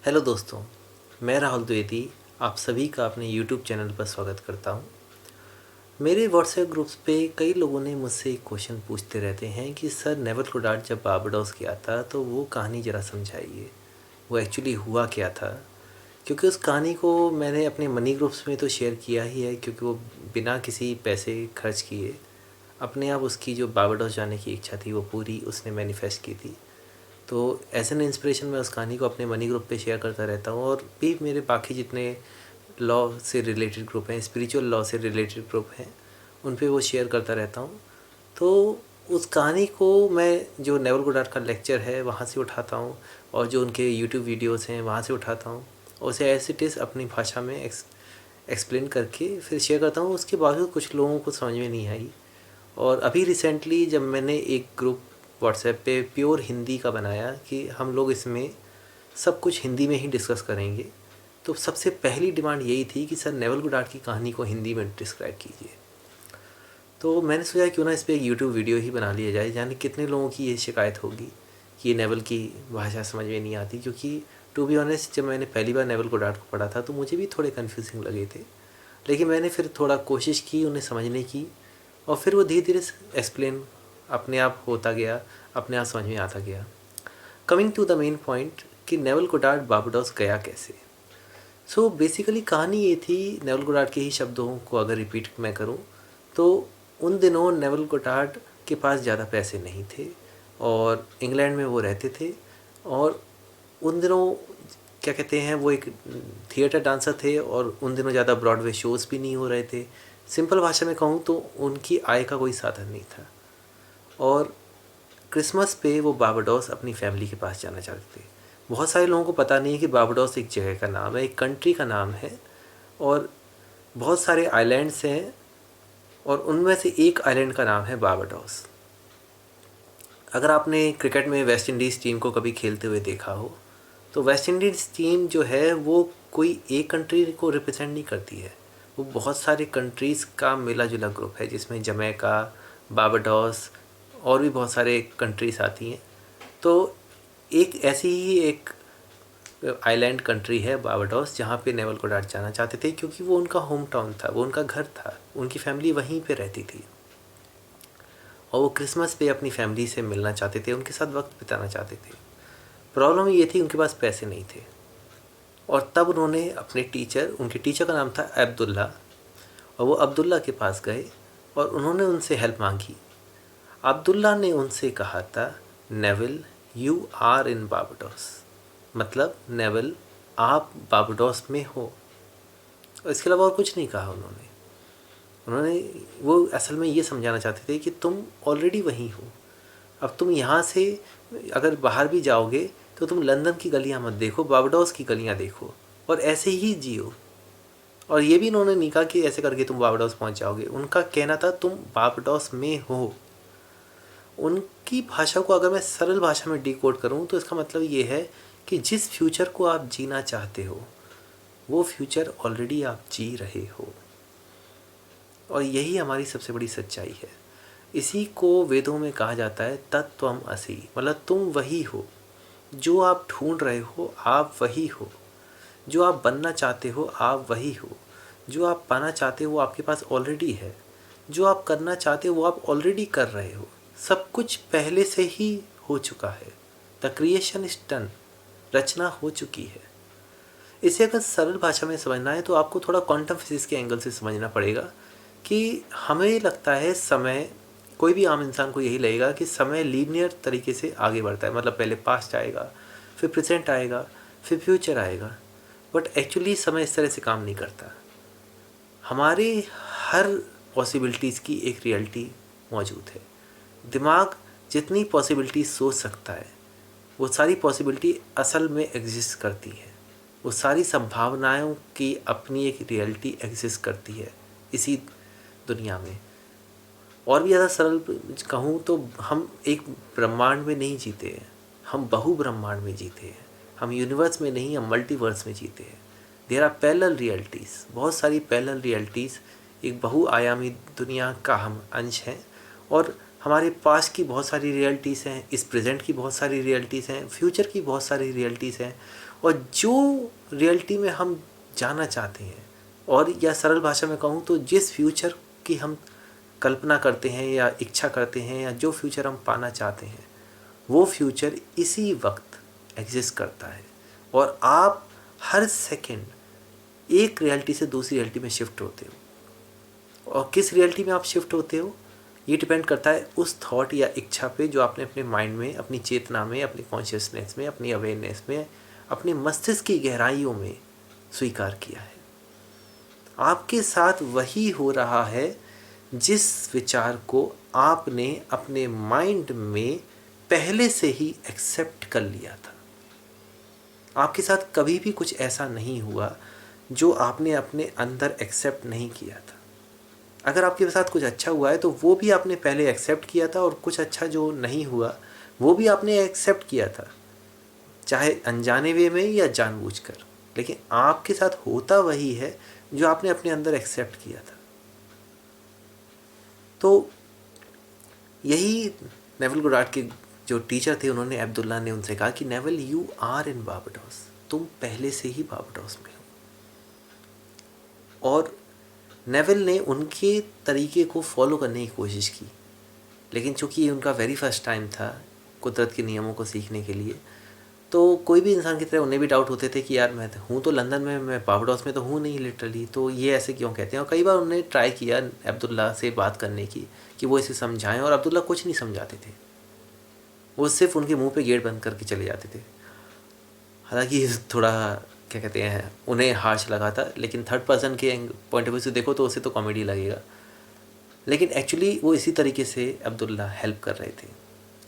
Hello दोस्तों, मैं राहुल द्विवेदी आप सभी का अपने यूट्यूब चैनल पर स्वागत करता हूं। मेरे व्हाट्सएप ग्रुप्स पे कई लोगों ने मुझसे एक क्वेश्चन पूछते रहते हैं कि सर नेवल गोडार्ड जब बारबाडोस गया था तो वो कहानी ज़रा समझाइए, वो एक्चुअली हुआ क्या था। क्योंकि उस कहानी को मैंने अपने मनी ग्रुप्स में तो शेयर किया ही है, क्योंकि वो बिना किसी पैसे खर्च किए अपने आप उसकी जो बारबाडोस जाने की इच्छा थी वो पूरी उसने मैनिफेस्ट की थी। तो एज एन इंस्पिरेशन मैं उस कहानी को अपने मनी ग्रुप पे शेयर करता रहता हूँ, और भी मेरे बाकी जितने लॉ से रिलेटेड ग्रुप हैं, स्पिरिचुअल लॉ से रिलेटेड ग्रुप हैं, उन पे वो शेयर करता रहता हूँ। तो उस कहानी को मैं जो नेवल गोडार्ड का लेक्चर है वहाँ से उठाता हूँ, और जो उनके यूट्यूब वीडियोस हैं वहाँ से उठाता हूँ, और उसे एज इट इज़ अपनी भाषा में एक्सप्लेन करके फिर शेयर करता हूँ। उसके बावजूद कुछ लोगों को समझ में नहीं आई, और अभी रिसेंटली जब मैंने एक ग्रुप व्हाट्सएप पे प्योर हिंदी का बनाया कि हम लोग इसमें सब कुछ हिंदी में ही डिस्कस करेंगे, तो सबसे पहली डिमांड यही थी कि सर नेवल गोडार्ड की कहानी को हिंदी में डिस्क्राइब कीजिए। तो मैंने सोचा क्यों ना इस पर एक यूट्यूब वीडियो ही बना लिया जाए, जाने कितने लोगों की ये शिकायत होगी कि ये नेवल की भाषा समझ में नहीं आती। क्योंकि टू बी ऑनेस्ट जब मैंने पहली बार नेवल गोडार्ड को पढ़ा था तो मुझे भी थोड़े कन्फ्यूजिंग लगे थे, लेकिन मैंने फिर थोड़ा कोशिश की उन्हें समझने की, और फिर वो धीरे धीरे एक्सप्लेन अपने आप होता गया, अपने आप समझ में आता गया। Coming to the main point कि नेवल गोडार्ड बारबाडोस गया कैसे। सो बेसिकली कहानी ये थी, नेवल गोडार्ड के ही शब्दों को अगर रिपीट मैं करूँ तो उन दिनों नेवल गोडार्ड के पास ज़्यादा पैसे नहीं थे, और इंग्लैंड में वो रहते थे। और उन दिनों क्या कहते हैं, वो एक थिएटर डांसर थे, और उन दिनों ज़्यादा ब्रॉडवे शोज़ भी नहीं हो रहे थे। सिंपल भाषा में कहूँ तो उनकी आय का कोई साधन नहीं था, और क्रिसमस पे वो बारबाडोस अपनी फैमिली के पास जाना चाहते थे। बहुत सारे लोगों को पता नहीं है कि बारबाडोस एक जगह का नाम है, एक कंट्री का नाम है, और बहुत सारे आइलैंड्स हैं, और उनमें से एक आइलैंड का नाम है बारबाडोस। अगर आपने क्रिकेट में वेस्ट इंडीज़ टीम को कभी खेलते हुए देखा हो, तो वेस्ट इंडीज़ टीम जो है वो कोई एक कंट्री को रिप्रेजेंट नहीं करती है, वो बहुत सारे कंट्रीज़ का मिला जुला ग्रुप है, जिसमें जमैका, बारबाडोस और भी बहुत सारे कंट्रीज़ आती हैं। तो एक ऐसी ही एक आइलैंड कंट्री है बारबाडोस, जहाँ पे नेवल गोडार्ड जाना चाहते थे, क्योंकि वो उनका होम टाउन था, वो उनका घर था, उनकी फैमिली वहीं पे रहती थी, और वो क्रिसमस पे अपनी फैमिली से मिलना चाहते थे, उनके साथ वक्त बिताना चाहते थे। प्रॉब्लम ये थी उनके पास पैसे नहीं थे, और तब उन्होंने अपने टीचर, उनके टीचर का नाम था अब्दुल्ला, और वो अब्दुल्ला के पास गए और उन्होंने उनसे हेल्प मांगी। अब्दुल्ला ने उनसे कहा था, Neville you are in Barbados, मतलब नेविल आप बारबाडोस में हो। और इसके अलावा और कुछ नहीं कहा उन्होंने। उन्होंने वो असल में ये समझाना चाहते थे कि तुम ऑलरेडी वहीं हो, अब तुम यहाँ से अगर बाहर भी जाओगे तो तुम लंदन की गलियाँ मत देखो, बारबाडोस की गलियाँ देखो, और ऐसे ही जियो। और ये भी इन्होंने नहीं कहा कि ऐसे करके तुम बारबाडोस पहुँच जाओगे, उनका कहना था तुम बारबाडोस में हो। उनकी भाषा को अगर मैं सरल भाषा में डिकोड करूँ तो इसका मतलब ये है कि जिस फ्यूचर को आप जीना चाहते हो वो फ्यूचर ऑलरेडी आप जी रहे हो, और यही हमारी सबसे बड़ी सच्चाई है। इसी को वेदों में कहा जाता है तत्त्वम असि, मतलब तुम वही हो, जो आप ढूंढ रहे हो आप वही हो, जो आप बनना चाहते हो आप वही हो, जो आप पाना चाहते हो वो आपके पास ऑलरेडी है, जो आप करना चाहते हो वो आप ऑलरेडी कर रहे हो। सब कुछ पहले से ही हो चुका है। द क्रिएशन इज डन, रचना हो चुकी है। इसे अगर सरल भाषा में समझना है तो आपको थोड़ा क्वांटम फिजिक्स के एंगल से समझना पड़ेगा कि हमें लगता है समय, कोई भी आम इंसान को यही लगेगा कि समय लीनियर तरीके से आगे बढ़ता है, मतलब पहले पास्ट आएगा, फिर प्रेजेंट आएगा, फिर फ्यूचर आएगा। बट एक्चुअली समय इस तरह से काम नहीं करता। हमारे हर पॉसिबिलिटीज़ की एक रियलिटी मौजूद है। दिमाग जितनी पॉसिबिलिटी सोच सकता है वो सारी पॉसिबिलिटी असल में एग्जिस्ट करती है, वो सारी संभावनाओं की अपनी एक रियलिटी एग्जिस्ट करती है इसी दुनिया में। और भी ज़्यादा सरल कहूँ तो हम एक ब्रह्मांड में नहीं जीते हैं, हम बहु ब्रह्मांड में जीते हैं। हम यूनिवर्स में नहीं, हम मल्टीवर्स में जीते हैं। देयर आर पैरेलल रियलिटीज़, बहुत सारी पैरेलल रियलिटीज़, एक बहुआयामी दुनिया का हम अंश हैं। और हमारे पास्ट की बहुत सारी रियलिटीज़ हैं, इस प्रेजेंट की बहुत सारी रियलिटीज़ हैं, फ्यूचर की बहुत सारी रियलिटीज़ हैं। और जो रियलिटी में हम जाना चाहते हैं, और या सरल भाषा में कहूँ तो जिस फ्यूचर की हम कल्पना करते हैं या इच्छा करते हैं, या जो फ्यूचर हम पाना चाहते हैं, वो फ्यूचर इसी वक्त एग्जिस्ट करता है। और आप हर सेकंड एक रियलिटी से दूसरी रियलिटी में शिफ्ट होते हो। और किस रियलिटी में आप शिफ्ट होते हो ये डिपेंड करता है उस थॉट या इच्छा पे जो आपने अपने माइंड में, अपनी चेतना में, अपनी कॉन्शियसनेस में, अपनी अवेयरनेस में, अपने मस्तिष्क की गहराइयों में स्वीकार किया है। आपके साथ वही हो रहा है जिस विचार को आपने अपने माइंड में पहले से ही एक्सेप्ट कर लिया था। आपके साथ कभी भी कुछ ऐसा नहीं हुआ जो आपने अपने अंदर एक्सेप्ट नहीं किया था। अगर आपके साथ कुछ अच्छा हुआ है तो वो भी आपने पहले एक्सेप्ट किया था, और कुछ अच्छा जो नहीं हुआ वो भी आपने एक्सेप्ट किया था, चाहे अनजाने वे में या जानबूझकर। लेकिन आपके साथ होता वही है जो आपने अपने अंदर एक्सेप्ट किया था। तो यही नेवल गोडार्ड के जो टीचर थे, उन्होंने, अब्दुल्ला ने उनसे कहा कि Neville, you are in Barbados, तुम पहले से ही बारबाडोस में हो। और नेवल ने उनके तरीके को फॉलो करने की कोशिश की, लेकिन चूंकि ये उनका वेरी फर्स्ट टाइम था कुदरत के नियमों को सीखने के लिए, तो कोई भी इंसान की तरह उन्हें भी डाउट होते थे कि यार मैं हूँ तो लंदन में, मैं बारबाडोस में तो हूँ नहीं लिटरली, तो ये ऐसे क्यों कहते हैं। और कई बार उन्होंने ट्राई किया अब्दुल्ला से बात करने की कि वो इसे समझाएं, और अब्दुल्ला कुछ नहीं समझाते थे, वो सिर्फ उनके मुंह पे गेट बंद करके चले जाते थे। हालांकि थोड़ा क्या कहते हैं, उन्हें हार्श लगा था, लेकिन थर्ड पर्सन के पॉइंट ऑफ व्यू से देखो तो उसे तो कॉमेडी लगेगा। लेकिन एक्चुअली वो इसी तरीके से अब्दुल्ला हेल्प कर रहे थे,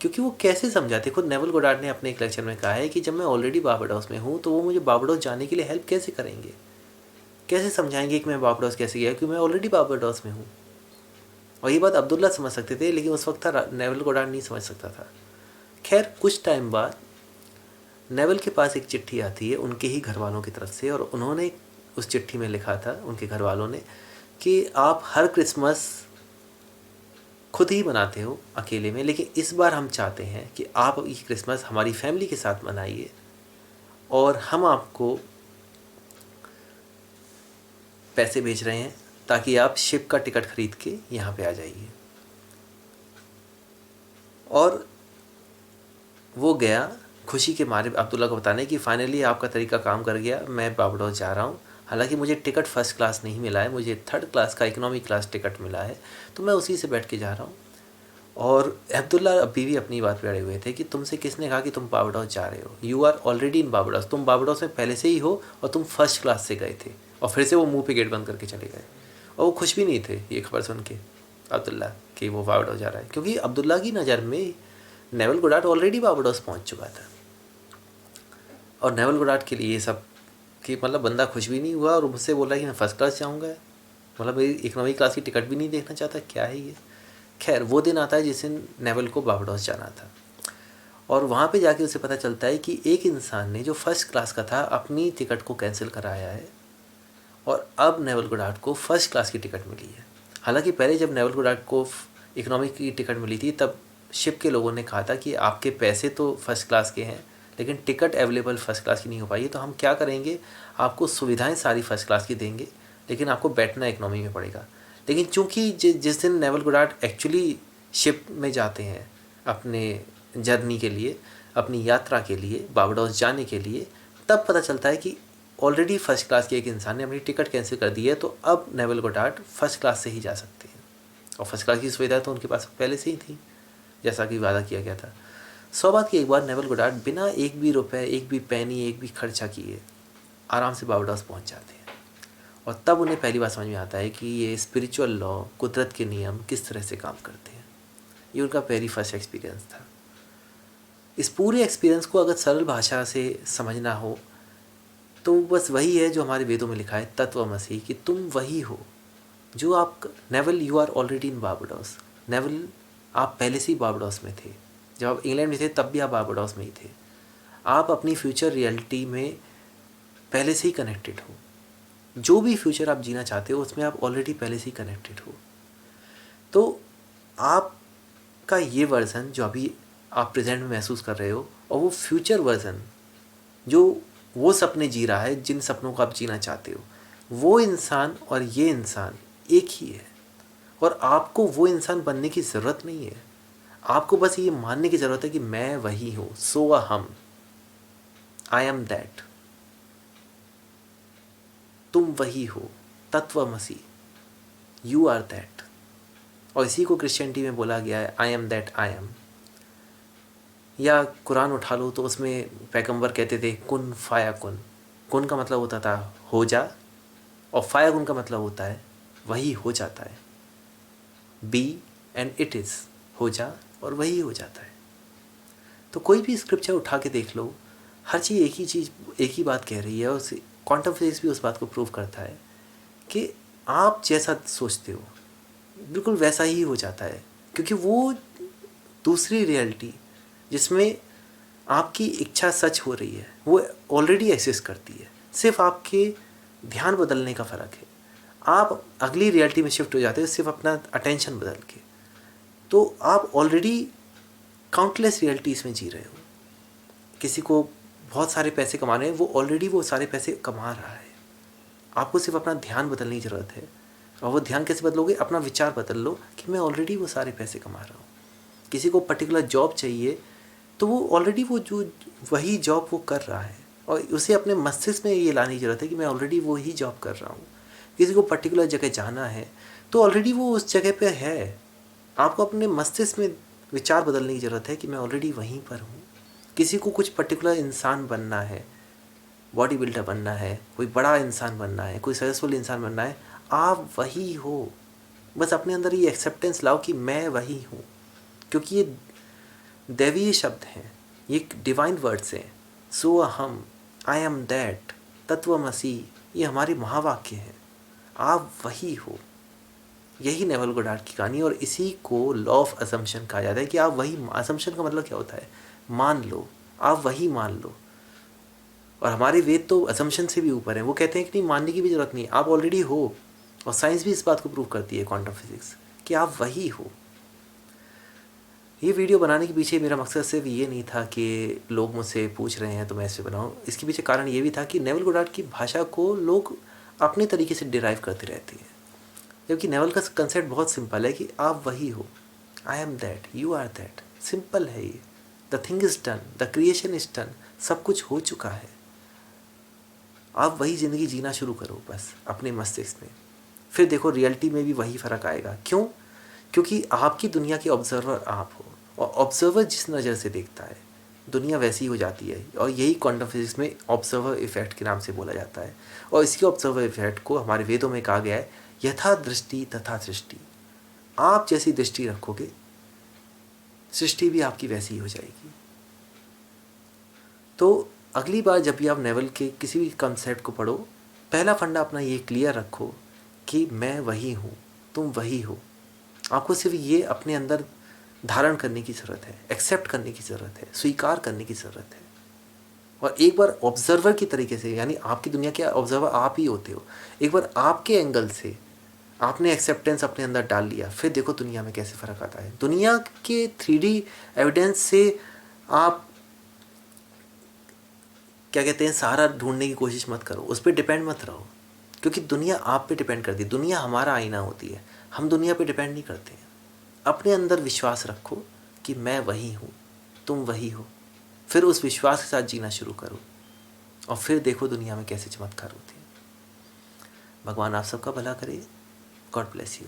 क्योंकि वो कैसे समझाते। खुद नेवल गोडार्ड ने अपने एक लेक्चर में कहा है कि जब मैं ऑलरेडी बारबाडोस में हूँ तो वो मुझे बारबाडोस जाने के लिए हेल्प कैसे करेंगे, कैसे समझाएंगे कि मैं बारबाडोस कैसे गया, क्योंकि मैं ऑलरेडी बारबाडोस में हूँ। और ये बात अब्दुल्ला समझ सकते थे, लेकिन उस वक्त नेवल गोडार्ड नहीं समझ सकता था। खैर, कुछ टाइम बाद नेवल के पास एक चिट्ठी आती है उनके ही घर वालों की तरफ से, और उन्होंने उस चिट्ठी में लिखा था, उनके घर वालों ने, कि आप हर क्रिसमस खुद ही मनाते हो अकेले में, लेकिन इस बार हम चाहते हैं कि आप ये क्रिसमस हमारी फैमिली के साथ मनाइए, और हम आपको पैसे भेज रहे हैं ताकि आप शिप का टिकट खरीद के यहाँ पे आ जाइए। और वो गया खुशी के मारे अब्दुल्ला को बताने कि फाइनली आपका तरीका काम कर गया, मैं बारबाडोस जा रहा हूँ। हालांकि मुझे टिकट फर्स्ट क्लास नहीं मिला है, मुझे थर्ड क्लास का इकोनॉमी क्लास टिकट मिला है, तो मैं उसी से बैठ के जा रहा हूँ। और अब्दुल्ला अभी भी अपनी बात पे अड़े हुए थे कि तुमसे किसने कहा कि तुम बारबाडोस जा रहे हो, you are already in Barbados, तुम बारबाडोस में पहले से ही हो, और तुम फर्स्ट क्लास से गए थे। और फिर से वो मुंह पे गेट बंद करके चले गए, और वो खुश भी नहीं थे ये खबर सुन के अब्दुल्ला कि वो बारबाडोस जा रहा है, क्योंकि अब्दुल्ला की नज़र में नेवल गोडार्ड ऑलरेडी बारबाडोस पहुँच चुका था। और नेवल गोडार्ड के लिए ये सब कि मतलब बंदा खुश भी नहीं हुआ और मुझसे बोला कि मैं फ़र्स्ट क्लास जाऊँगा, मतलब मेरी इकोनॉमी क्लास की टिकट भी नहीं देखना चाहता, क्या है ये। खैर, वो दिन आता है जिस दिन नेवल को बारबाडोस जाना था, और वहाँ पे जाके उसे पता चलता है कि एक इंसान ने जो फर्स्ट क्लास का था अपनी टिकट को कैंसिल कराया है, और अब नेवल गोडार्ड को फर्स्ट क्लास की टिकट मिली है। हालांकि पहले जब नेवल गोडार्ड को इकोनॉमी की टिकट मिली थी तब शिप के लोगों ने कहा था कि आपके पैसे तो फर्स्ट क्लास के हैं, लेकिन टिकट अवेलेबल फर्स्ट क्लास की नहीं हो पाई, तो हम क्या करेंगे, आपको सुविधाएं सारी फर्स्ट क्लास की देंगे, लेकिन आपको बैठना इकोनॉमी में पड़ेगा। लेकिन चूंकि जिस दिन नेवल गोडार्ड एक्चुअली शिप में जाते हैं अपने जर्नी के लिए, अपनी यात्रा के लिए, बारबाडोस जाने के लिए, तब पता चलता है कि ऑलरेडी फर्स्ट क्लास के एक इंसान ने अपनी टिकट कैंसिल कर दी है, तो अब नेवल गोडार्ड फर्स्ट क्लास से ही जा सकते हैं। और फर्स्ट क्लास की सुविधा तो उनके पास पहले से ही थी, जैसा कि वादा किया गया था। 100 बात की एक बार नेवल गोडार्ड बिना एक भी रुपए, एक भी पैनी, एक भी खर्चा किए आराम से बारबाडोस पहुंच जाते हैं। और तब उन्हें पहली बार समझ में आता है कि ये स्पिरिचुअल लॉ, कुदरत के नियम किस तरह से काम करते हैं। ये उनका वेरी फर्स्ट एक्सपीरियंस था। इस पूरे एक्सपीरियंस को अगर सरल भाषा से समझना हो तो बस वही है जो हमारे वेदों में लिखा है, तत्वमसी, कि तुम वही हो जो आप, Neville, you are already in Barbados. Neville, आप पहले से ही बारबाडोस में थे, जब आप इंग्लैंड में थे तब भी आप बारबाडोस में ही थे। आप अपनी फ्यूचर रियलिटी में पहले से ही कनेक्टेड हो, जो भी फ्यूचर आप जीना चाहते हो उसमें आप ऑलरेडी पहले से ही कनेक्टेड हो। तो आप का ये वर्ज़न जो अभी आप प्रेजेंट में महसूस कर रहे हो, और वो फ्यूचर वर्ज़न जो वो सपने जी रहा है जिन सपनों को आप जीना चाहते हो, वो इंसान और ये इंसान एक ही है। और आपको वो इंसान बनने की ज़रूरत नहीं है, आपको बस ये मानने की ज़रूरत है कि मैं वही हूँ, सो अहम, आई एम दैट। तुम वही हो, तत्वमसी, यू आर दैट। और इसी को क्रिश्चियनिटी में बोला गया है, आई एम दैट आई एम। या कुरान उठा लो तो उसमें पैगंबर कहते थे कुन फाया कुन। कुन का मतलब होता था हो जा, और फाया कुन का मतलब होता है वही हो जाता है। बी एंड इट इज़, हो जा और वही हो जाता है। तो कोई भी स्क्रिप्चर उठा के देख लो, हर चीज़ एक ही बात कह रही है। और क्वांटम फिजिक्स भी उस बात को प्रूव करता है कि आप जैसा सोचते हो बिल्कुल वैसा ही हो जाता है, क्योंकि वो दूसरी रियलिटी जिसमें आपकी इच्छा सच हो रही है वो ऑलरेडी एग्जिस्ट करती है। सिर्फ आपके ध्यान बदलने का फ़र्क है। आप अगली रियलिटी में शिफ्ट हो जाते हो सिर्फ अपना अटेंशन बदल के। तो आप ऑलरेडी काउंटलेस रियलिटीज़ में जी रहे हो। किसी को बहुत सारे पैसे कमाने हैं, वो ऑलरेडी वो सारे पैसे कमा रहा है। आपको सिर्फ अपना ध्यान बदलने की ज़रूरत है। और वो ध्यान कैसे बदलोगे? अपना विचार बदल लो कि मैं ऑलरेडी वो सारे पैसे कमा रहा हूँ। किसी को पर्टिकुलर जॉब चाहिए तो वो ऑलरेडी वो जो वही जॉब वो कर रहा है, और उसे अपने मस्तिष्क में ये लाने की ज़रूरत है कि मैं ऑलरेडी वो ही जॉब कर रहा हूँ। किसी को पर्टिकुलर जगह जाना है तो ऑलरेडी वो उस जगह पे है। आपको अपने मस्तिष्क में विचार बदलने की ज़रूरत है कि मैं ऑलरेडी वहीं पर हूँ। किसी को कुछ पर्टिकुलर इंसान बनना है, बॉडी बिल्डर बनना है, कोई बड़ा इंसान बनना है, कोई सक्सेसफुल इंसान बनना है, आप वही हो। बस अपने अंदर ये एक्सेप्टेंस लाओ कि मैं वही हूँ। क्योंकि ये दैवीय शब्द हैं, ये डिवाइन वर्ड्स हैं। सो अहम, आई एम दैट, तत्वमसी, ये हमारे महावाक्य हैं। आप वही हो। यही नेवल गोडार्ड की कहानी। और इसी को लॉ ऑफ असम्पशन कहा जाता है कि आप वही, असम्पशन का मतलब क्या होता है? मान लो, आप वही मान लो। और हमारे वेद तो असम्पशन से भी ऊपर हैं। वो कहते हैं कि नहीं, मानने की भी ज़रूरत नहीं, आप ऑलरेडी हो। और साइंस भी इस बात को प्रूव करती है, क्वांटम फिजिक्स, कि आप वही हो। ये वीडियो बनाने के पीछे मेरा मकसद सिर्फ ये नहीं था कि लोग मुझसे पूछ रहे हैं तो मैं इस पर बनाऊँ। इसके पीछे कारण ये भी था कि नेवल गोडार्ड की भाषा को लोग अपने तरीके से डिराइव करते रहते हैं, जबकि नेवल का कंसेप्ट बहुत सिंपल है कि आप वही हो। I am that, you are that. Simple है ये। The thing is done, the creation is done. सब कुछ हो चुका है। आप वही ज़िंदगी जीना शुरू करो बस अपने मस्तिष्क में। फिर देखो रियलिटी में भी वही फ़र्क आएगा। क्यों? क्योंकि आपकी दुनिया के ऑब्जर्वर आप हो, और ऑब्जर्वर जिस नज़र से देखता है दुनिया वैसी हो जाती है। और यही क्वांटम फिजिक्स में ऑब्जर्वर इफेक्ट के नाम से बोला जाता है। और इसी ऑब्जर्वर इफेक्ट को हमारे वेदों में कहा गया है, यथा दृष्टि तथा सृष्टि। आप जैसी दृष्टि रखोगे, सृष्टि भी आपकी वैसी ही हो जाएगी। तो अगली बार जब भी आप नेवल के किसी भी कंसेप्ट को पढ़ो, पहला फंडा अपना ये क्लियर रखो कि मैं वही हूँ, तुम वही हो। आपको सिर्फ ये अपने अंदर धारण करने की ज़रूरत है, एक्सेप्ट करने की ज़रूरत है, स्वीकार करने की ज़रूरत है। और एक बार ऑब्जर्वर की तरीके से, यानी आपकी दुनिया के ऑब्जर्वर आप ही होते हो, एक बार आपके एंगल से आपने एक्सेप्टेंस अपने अंदर डाल लिया, फिर देखो दुनिया में कैसे फ़र्क आता है। दुनिया के 3D एविडेंस से आप क्या कहते हैं, सहारा ढूंढने की कोशिश मत करो, उस पर डिपेंड मत रहो, क्योंकि दुनिया आप पे डिपेंड करती है। दुनिया हमारा आईना होती है, हम दुनिया पे डिपेंड नहीं करते हैं। अपने अंदर विश्वास रखो कि मैं वही हूँ, तुम वही हो। फिर उस विश्वास के साथ जीना शुरू करो, और फिर देखो दुनिया में कैसे चमत्कार होते हैं। भगवान आप सबका भला करे। God bless you.